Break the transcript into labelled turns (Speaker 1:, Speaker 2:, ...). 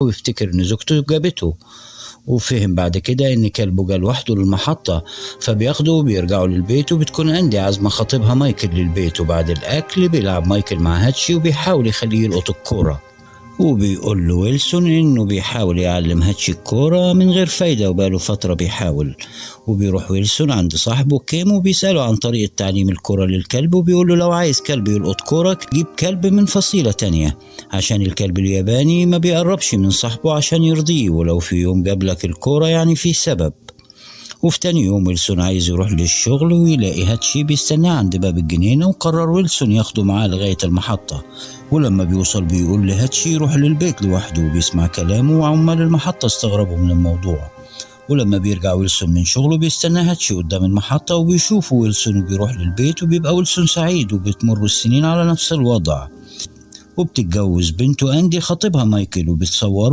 Speaker 1: ويفتكر إن زوجته جابته. وفهم بعد كده إن كلبه جه لوحده للمحطة، فبياخده وبيرجعوا للبيت، وبتكون أندي عازمة خطيبها مايكل للبيت. وبعد الأكل بيلعب مايكل مع هاتشي وبيحاول يخليه يلقط الكورة، وبيقول له ويلسون إنه بيحاول يعلم هاتشي الكورة من غير فايدة وبقاله فترة بيحاول. وبيروح ويلسون عند صاحبه كيم وبيسأله عن طريقة تعليم الكورة للكلب، وبيقول له لو عايز كلب يلقط كورة جيب كلب من فصيلة تانية، عشان الكلب الياباني ما بيقربش من صاحبه عشان يرضيه، ولو في يوم جاب لك الكورة يعني في سبب. وفي تاني يوم ويلسون عايز يروح للشغل ويلاقي هاتشي بيستناه عند باب الجنينة، وقرر ويلسون ياخده معاه لغاية المحطة. ولما بيوصل بيقول لهاتشي يروح للبيت لوحده وبيسمع كلامه، وعمال المحطة استغربوا من الموضوع. ولما بيرجع ويلسون من شغله بيستنى هاتشي قدام المحطة، وبيشوفه ويلسون وبيروح للبيت، وبيبقى ويلسون سعيد وبتمر السنين على نفس الوضع. وبتتجوز بنته أندي خطيبها مايكل، وبتصور